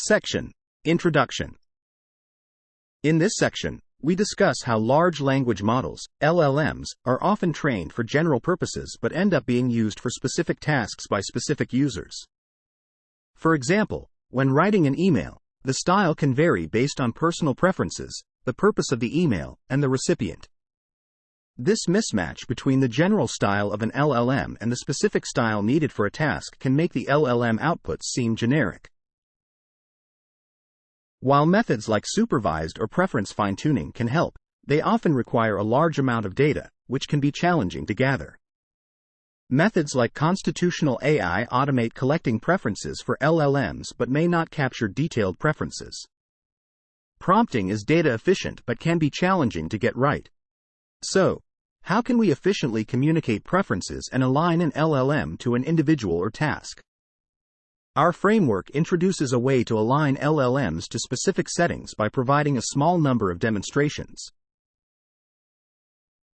Section: Introduction. In this section, we discuss how large language models, LLMs, are often trained for general purposes but end up being used for specific tasks by specific users. For example, when writing an email, the style can vary based on personal preferences, the purpose of the email, and the recipient. This mismatch between the general style of an LLM and the specific style needed for a task can make the LLM outputs seem generic. While methods like supervised or preference fine-tuning can help, they often require a large amount of data, which can be challenging to gather. Methods like constitutional AI automate collecting preferences for LLMs but may not capture detailed preferences. Prompting is data efficient but can be challenging to get right. So, how can we efficiently communicate preferences and align an LLM to an individual or task? Our framework introduces a way to align LLMs to specific settings by providing a small number of demonstrations.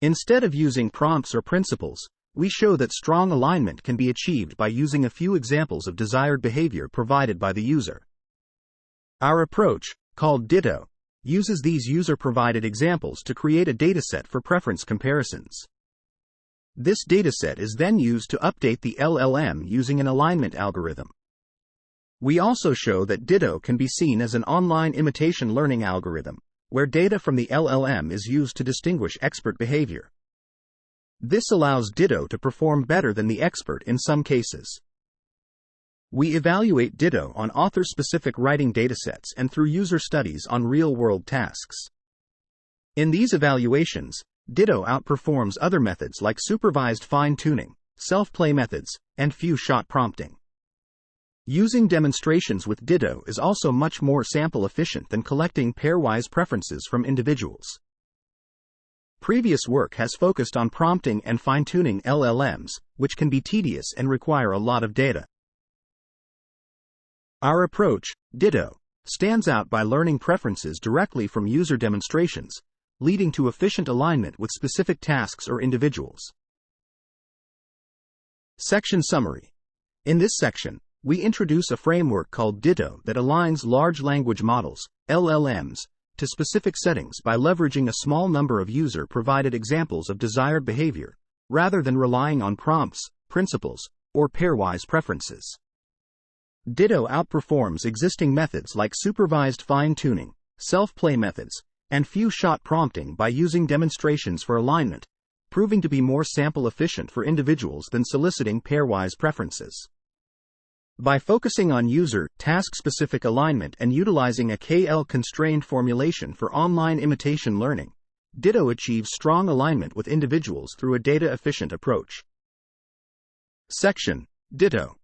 Instead of using prompts or principles, we show that strong alignment can be achieved by using a few examples of desired behavior provided by the user. Our approach, called DITTO, uses these user-provided examples to create a dataset for preference comparisons. This dataset is then used to update the LLM using an alignment algorithm. We also show that DITTO can be seen as an online imitation learning algorithm, where data from the LLM is used to distinguish expert behavior. This allows DITTO to perform better than the expert in some cases. We evaluate DITTO on author-specific writing datasets and through user studies on real-world tasks. In these evaluations, DITTO outperforms other methods like supervised fine-tuning, self-play methods, and few-shot prompting. Using demonstrations with DITTO is also much more sample efficient than collecting pairwise preferences from individuals. Previous work has focused on prompting and fine-tuning LLMs, which can be tedious and require a lot of data. Our approach, DITTO, stands out by learning preferences directly from user demonstrations, leading to efficient alignment with specific tasks or individuals. Section Summary. In this section, we introduce a framework called DITTO that aligns large language models, LLMs, to specific settings by leveraging a small number of user-provided examples of desired behavior, rather than relying on prompts, principles, or pairwise preferences. DITTO outperforms existing methods like supervised fine-tuning, self-play methods, and few-shot prompting by using demonstrations for alignment, proving to be more sample efficient for individuals than soliciting pairwise preferences. By focusing on user, task-specific alignment and utilizing a KL-constrained formulation for online imitation learning, DITTO achieves strong alignment with individuals through a data-efficient approach. Section: DITTO.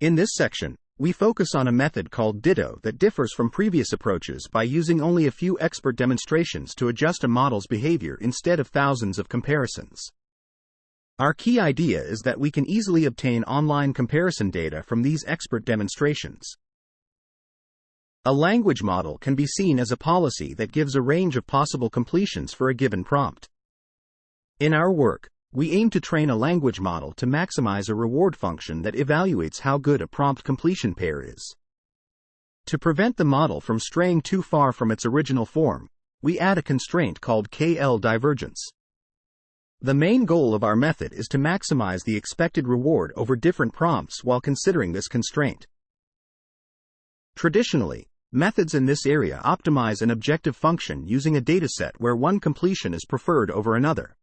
In this section, we focus on a method called DITTO that differs from previous approaches by using only a few expert demonstrations to adjust a model's behavior instead of thousands of comparisons. Our key idea is that we can easily obtain online comparison data from these expert demonstrations. A language model can be seen as a policy that gives a range of possible completions for a given prompt. In our work, we aim to train a language model to maximize a reward function that evaluates how good a prompt completion pair is. To prevent the model from straying too far from its original form, we add a constraint called KL divergence. The main goal of our method is to maximize the expected reward over different prompts while considering this constraint. Traditionally, methods in this area optimize an objective function using a dataset where one completion is preferred over another.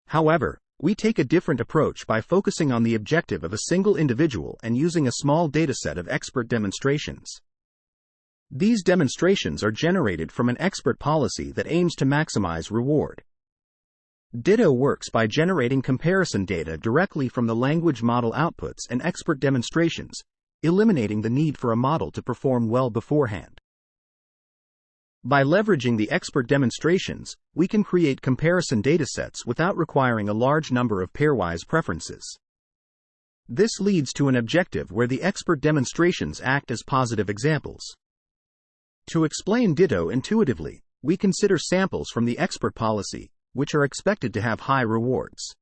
However, we take a different approach by focusing on the objective of a single individual and using a small dataset of expert demonstrations. These demonstrations are generated from an expert policy that aims to maximize reward. DITTO works by generating comparison data directly from the language model outputs and expert demonstrations, eliminating the need for a model to perform well beforehand. By leveraging the expert demonstrations, we can create comparison datasets without requiring a large number of pairwise preferences. This leads to an objective where the expert demonstrations act as positive examples. To explain DITTO intuitively, we consider samples from the expert policy, which are expected to have high rewards.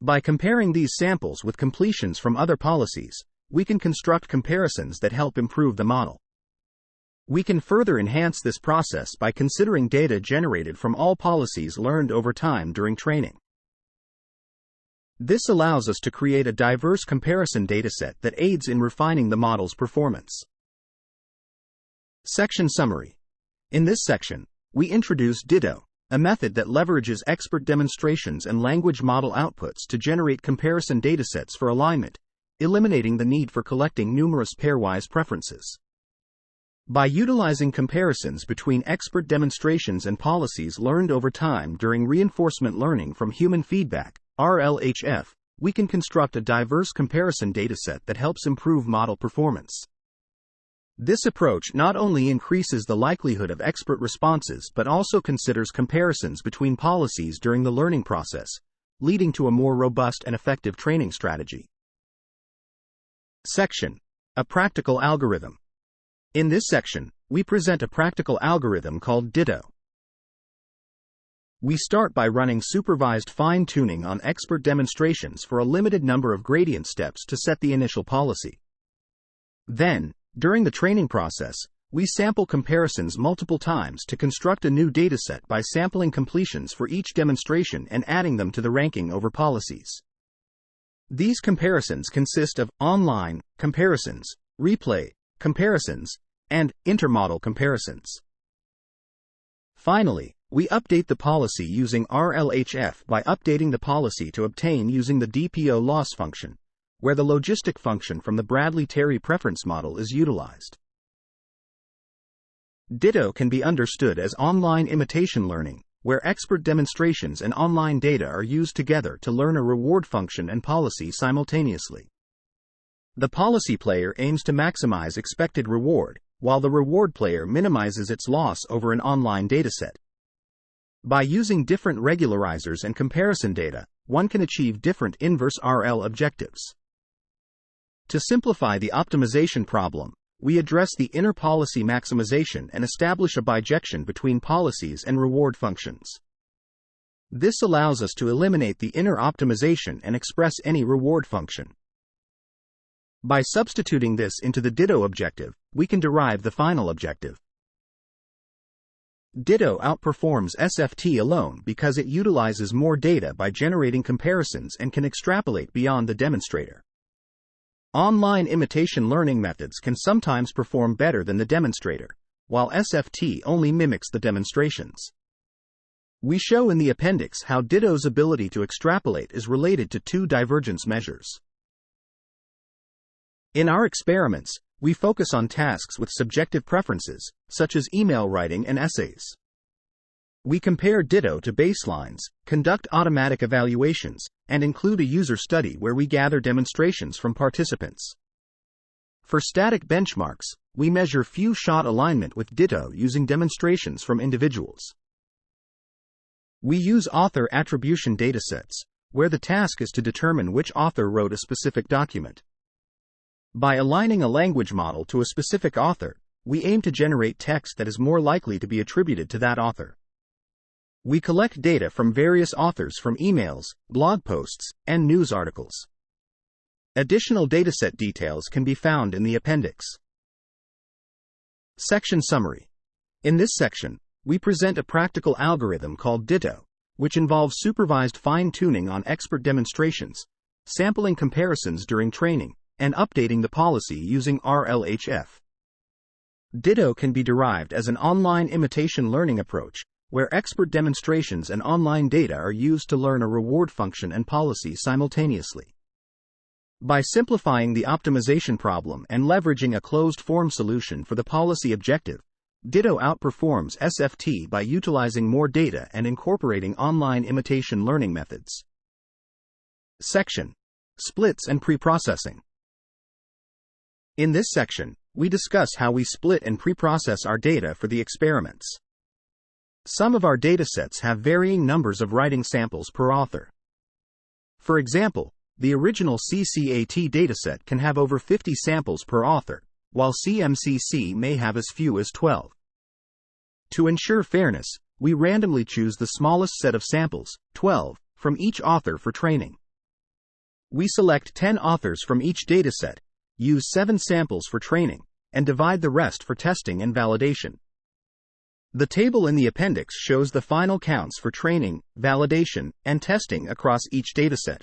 By comparing these samples with completions from other policies, we can construct comparisons that help improve the model. We can further enhance this process by considering data generated from all policies learned over time during training. This allows us to create a diverse comparison dataset that aids in refining the model's performance. Section Summary. In this section, we introduce DITTO, a method that leverages expert demonstrations and language model outputs to generate comparison datasets for alignment, eliminating the need for collecting numerous pairwise preferences. By utilizing comparisons between expert demonstrations and policies learned over time during reinforcement learning from human feedback, RLHF, we can construct a diverse comparison dataset that helps improve model performance. This approach not only increases the likelihood of expert responses but also considers comparisons between policies during the learning process, leading to a more robust and effective training strategy. Section: A practical algorithm. In this section, we present a practical algorithm called DITTO. We start by running supervised fine-tuning on expert demonstrations for a limited number of gradient steps to set the initial policy. Then, during the training process, we sample comparisons multiple times to construct a new dataset by sampling completions for each demonstration and adding them to the ranking over policies. These comparisons consist of online comparisons, replay comparisons, and intermodal comparisons. Finally, we update the policy using RLHF by updating the policy to obtain using the DPO loss function, where the logistic function from the Bradley-Terry preference model is utilized. DITTO can be understood as online imitation learning, where expert demonstrations and online data are used together to learn a reward function and policy simultaneously. The policy player aims to maximize expected reward, while the reward player minimizes its loss over an online dataset. By using different regularizers and comparison data, one can achieve different inverse RL objectives. To simplify the optimization problem, we address the inner policy maximization and establish a bijection between policies and reward functions. This allows us to eliminate the inner optimization and express any reward function. By substituting this into the DITTO objective, we can derive the final objective. DITTO outperforms SFT alone because it utilizes more data by generating comparisons and can extrapolate beyond the demonstrator. Online imitation learning methods can sometimes perform better than the demonstrator, while SFT only mimics the demonstrations. We show in the appendix how DITTO's ability to extrapolate is related to two divergence measures. In our experiments, we focus on tasks with subjective preferences, such as email writing and essays. We compare DITTO to baselines, conduct automatic evaluations, and include a user study where we gather demonstrations from participants. For static benchmarks, we measure few-shot alignment with DITTO using demonstrations from individuals. We use author attribution datasets, where the task is to determine which author wrote a specific document. By aligning a language model to a specific author, we aim to generate text that is more likely to be attributed to that author. We collect data from various authors from emails, blog posts, and news articles. Additional dataset details can be found in the appendix. Section Summary. In this section, we present a practical algorithm called DITTO, which involves supervised fine-tuning on expert demonstrations, sampling comparisons during training, and updating the policy using RLHF. DITTO can be derived as an online imitation learning approach, where expert demonstrations and online data are used to learn a reward function and policy simultaneously. By simplifying the optimization problem and leveraging a closed-form solution for the policy objective, DITTO outperforms SFT by utilizing more data and incorporating online imitation learning methods. Section: Splits and Preprocessing. In this section, we discuss how we split and preprocess our data for the experiments. Some of our datasets have varying numbers of writing samples per author. For example, the original CCAT dataset can have over 50 samples per author, while CMCC may have as few as 12. To ensure fairness, we randomly choose the smallest set of samples, 12, from each author for training. We select 10 authors from each dataset, use 7 samples for training, and divide the rest for testing and validation. The table in the appendix shows the final counts for training, validation, and testing across each dataset.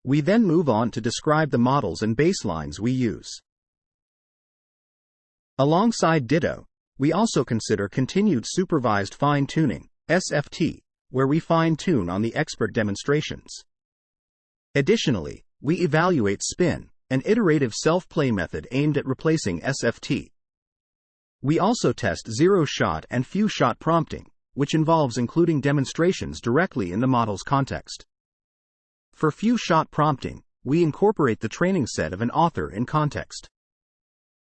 We then move on to describe the models and baselines we use. Alongside DITTO, we also consider continued supervised fine-tuning, SFT, where we fine-tune on the expert demonstrations. Additionally, we evaluate SPIN, an iterative self-play method aimed at replacing SFT. We also test zero-shot and few-shot prompting, which involves including demonstrations directly in the model's context. For few-shot prompting, we incorporate the training set of an author in context.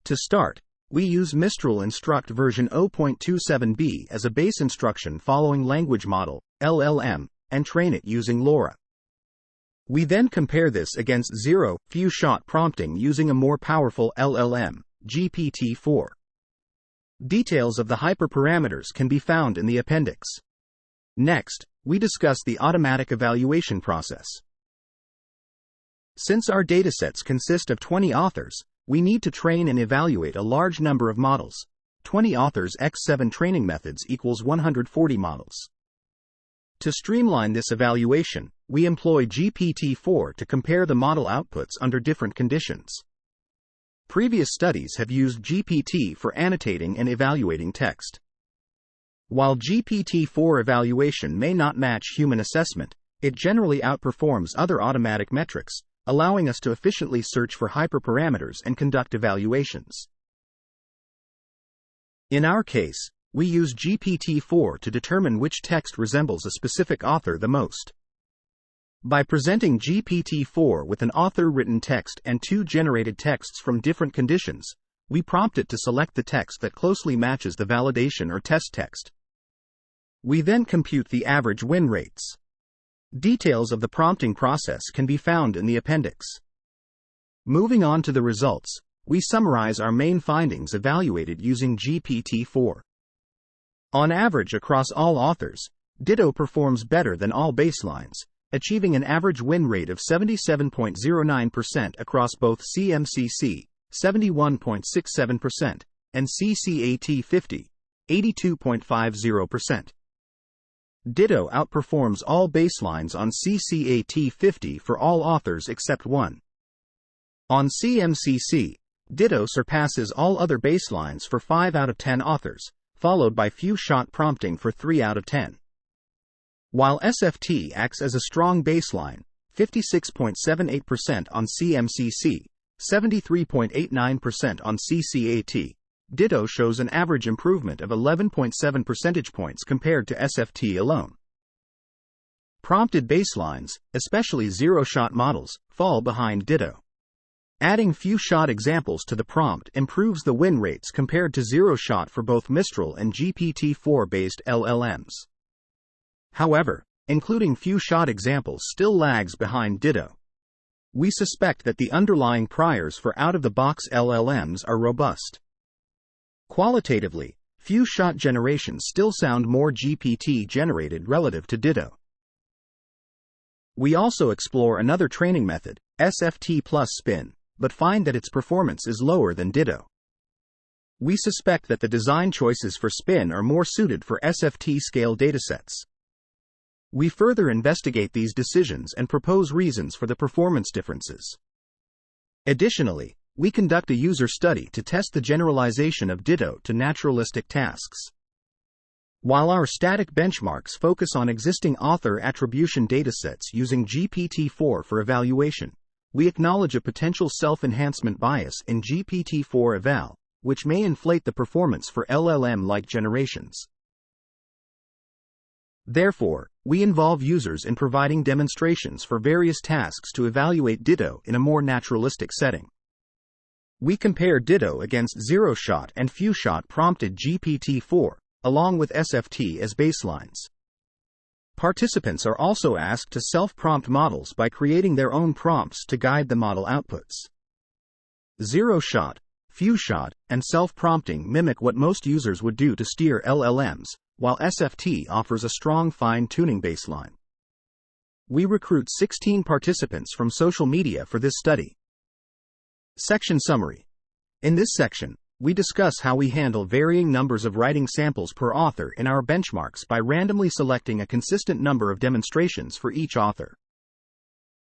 To start, we use Mistral Instruct version 0.27b as a base instruction following language model, LLM, and train it using LoRa. We then compare this against zero, few-shot prompting using a more powerful LLM, GPT-4. Details of the hyperparameters can be found in the appendix. Next, we discuss the automatic evaluation process. Since our datasets consist of 20 authors, we need to train and evaluate a large number of models. 20 authors x 7 training methods equals 140 models. To streamline this evaluation, we employ GPT-4 to compare the model outputs under different conditions. Previous studies have used GPT for annotating and evaluating text. While GPT-4 evaluation may not match human assessment, it generally outperforms other automatic metrics, allowing us to efficiently search for hyperparameters and conduct evaluations. In our case, we use GPT-4 to determine which text resembles a specific author the most. By presenting GPT-4 with an author-written text and 2 generated texts from different conditions, we prompt it to select the text that closely matches the validation or test text. We then compute the average win rates. Details of the prompting process can be found in the appendix. Moving on to the results, we summarize our main findings evaluated using GPT-4. On average across all authors, DITTO performs better than all baselines, achieving an average win rate of 77.09% across both CMCC, 71.67%, and CCAT 50, 82.50%. DITTO outperforms all baselines on CCAT 50 for all authors except one. On CMCC, DITTO surpasses all other baselines for 5 out of 10 authors, followed by few-shot prompting for 3 out of 10. While SFT acts as a strong baseline, 56.78% on CMCC, 73.89% on CCAT, DITTO shows an average improvement of 11.7 percentage points compared to SFT alone. Prompted baselines, especially zero-shot models, fall behind DITTO. Adding few-shot examples to the prompt improves the win rates compared to zero-shot for both Mistral and GPT-4-based LLMs. However, including few-shot examples still lags behind DITTO. We suspect that the underlying priors for out-of-the-box LLMs are robust. Qualitatively, few-shot generations still sound more GPT-generated relative to DITTO. We also explore another training method, SFT plus SPIN, but find that its performance is lower than DITTO. We suspect that the design choices for SPIN are more suited for SFT-scale datasets. We further investigate these decisions and propose reasons for the performance differences. Additionally, we conduct a user study to test the generalization of DITTO to naturalistic tasks. While our static benchmarks focus on existing author attribution datasets using GPT-4 for evaluation, we acknowledge a potential self-enhancement bias in GPT-4 eval, which may inflate the performance for LLM-like generations. Therefore, we involve users in providing demonstrations for various tasks to evaluate DITTO in a more naturalistic setting. We compare DITTO against zero-shot and few-shot prompted GPT-4, along with SFT as baselines. Participants are also asked to self-prompt models by creating their own prompts to guide the model outputs. Zero-shot, few-shot, and self-prompting mimic what most users would do to steer LLMs, while SFT offers a strong fine-tuning baseline. We recruit 16 participants from social media for this study. Section Summary. In this section, we discuss how we handle varying numbers of writing samples per author in our benchmarks by randomly selecting a consistent number of demonstrations for each author.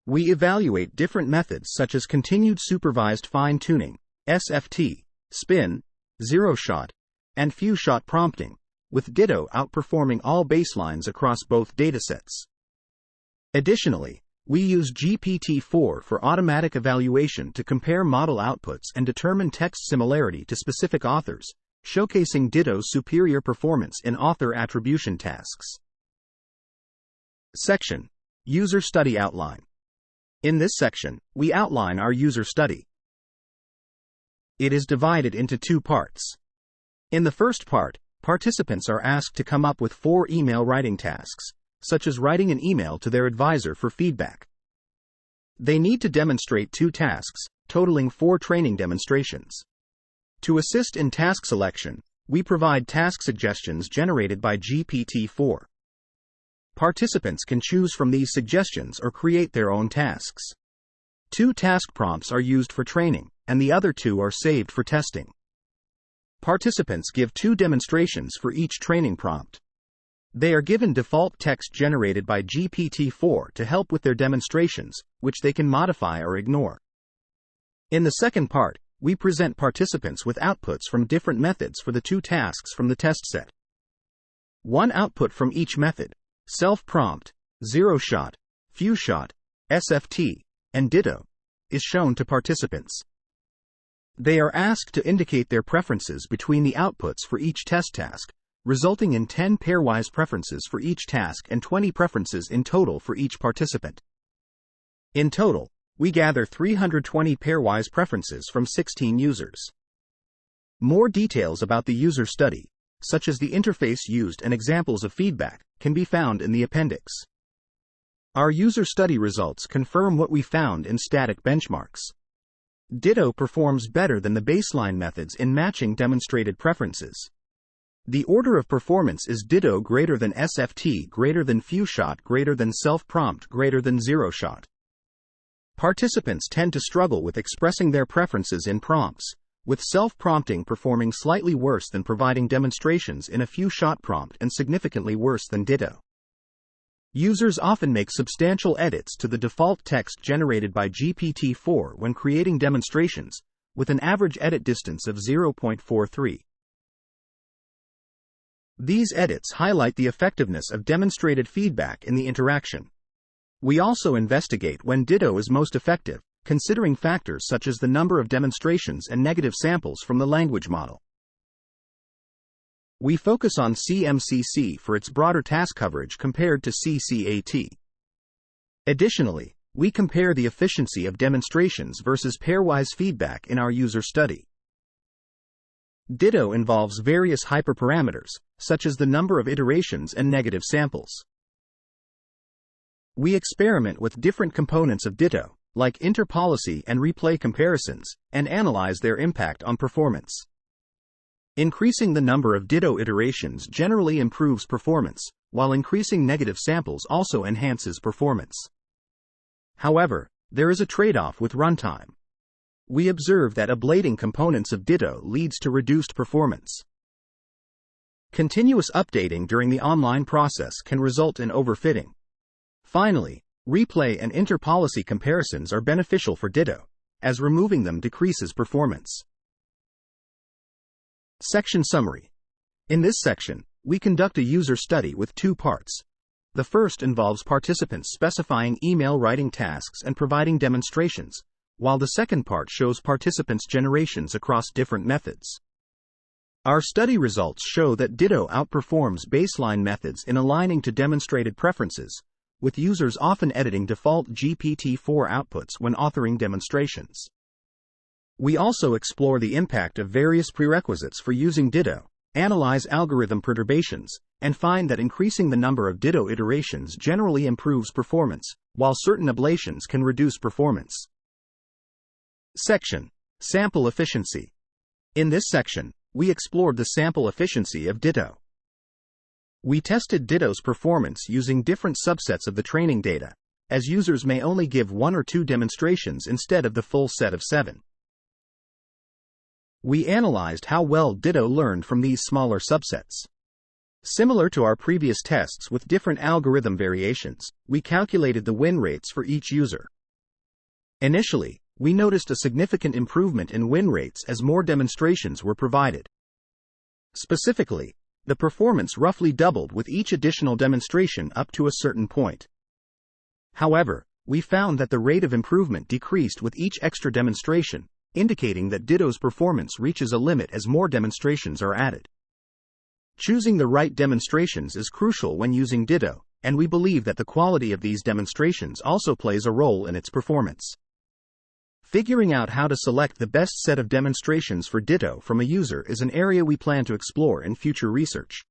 We evaluate different methods such as continued supervised fine-tuning, SFT, spin, zero-shot, and few-shot prompting, with DITTO outperforming all baselines across both datasets. Additionally, we use GPT-4 for automatic evaluation to compare model outputs and determine text similarity to specific authors, showcasing DITTO's superior performance in author attribution tasks. Section: User Study Outline. In this section, we outline our user study. It is divided into two parts. In the first part, participants are asked to come up with 4 email writing tasks, such as writing an email to their advisor for feedback. They need to demonstrate 2 tasks, totaling 4 training demonstrations. To assist in task selection, we provide task suggestions generated by GPT-4. Participants can choose from these suggestions or create their own tasks. 2 task prompts are used for training, and the other 2 are saved for testing. Participants give 2 demonstrations for each training prompt. They are given default text generated by GPT-4 to help with their demonstrations, which they can modify or ignore. In the second part, we present participants with outputs from different methods for the 2 tasks from the test set. 1 output from each method, self-prompt, zero-shot, few-shot, SFT, and DITTO, is shown to participants. They are asked to indicate their preferences between the outputs for each test task, resulting in 10 pairwise preferences for each task and 20 preferences in total for each participant. In total, we gather 320 pairwise preferences from 16 users. More details about the user study, such as the interface used and examples of feedback, can be found in the appendix. Our user study results confirm what we found in static benchmarks. DITTO performs better than the baseline methods in matching demonstrated preferences. The order of performance is DITTO greater than SFT greater than few-shot greater than self-prompt greater than zero-shot. Participants tend to struggle with expressing their preferences in prompts, with self-prompting performing slightly worse than providing demonstrations in a few-shot prompt and significantly worse than DITTO. Users often make substantial edits to the default text generated by GPT-4 when creating demonstrations, with an average edit distance of 0.43. These edits highlight the effectiveness of demonstrated feedback in the interaction. We also investigate when DITTO is most effective, considering factors such as the number of demonstrations and negative samples from the language model. We focus on CMCC for its broader task coverage compared to CCAT. Additionally, we compare the efficiency of demonstrations versus pairwise feedback in our user study. DITTO involves various hyperparameters, such as the number of iterations and negative samples. We experiment with different components of DITTO, like interpolicy and replay comparisons, and analyze their impact on performance. Increasing the number of DITTO iterations generally improves performance, while increasing negative samples also enhances performance. However, there is a trade-off with runtime. We observe that ablating components of DITTO leads to reduced performance. Continuous updating during the online process can result in overfitting. Finally, replay and interpolicy comparisons are beneficial for DITTO, as removing them decreases performance. Section Summary. In this section, we conduct a user study with 2 parts. The first involves participants specifying email writing tasks and providing demonstrations, while the second part shows participants' generations across different methods. Our study results show that DITTO outperforms baseline methods in aligning to demonstrated preferences, with users often editing default GPT-4 outputs when authoring demonstrations. We also explore the impact of various prerequisites for using DITTO, analyze algorithm perturbations, and find that increasing the number of DITTO iterations generally improves performance, while certain ablations can reduce performance. Section: Sample Efficiency. In this section, we explored the sample efficiency of DITTO. We tested DITTO's performance using different subsets of the training data, as users may only give 1 or 2 demonstrations instead of the full set of 7. We analyzed how well DITTO learned from these smaller subsets. Similar to our previous tests with different algorithm variations, we calculated the win rates for each user. Initially, we noticed a significant improvement in win rates as more demonstrations were provided. Specifically, the performance roughly doubled with each additional demonstration up to a certain point. However, we found that the rate of improvement decreased with each extra demonstration, indicating that DITTO's performance reaches a limit as more demonstrations are added. Choosing the right demonstrations is crucial when using DITTO, and we believe that the quality of these demonstrations also plays a role in its performance. Figuring out how to select the best set of demonstrations for DITTO from a user is an area we plan to explore in future research.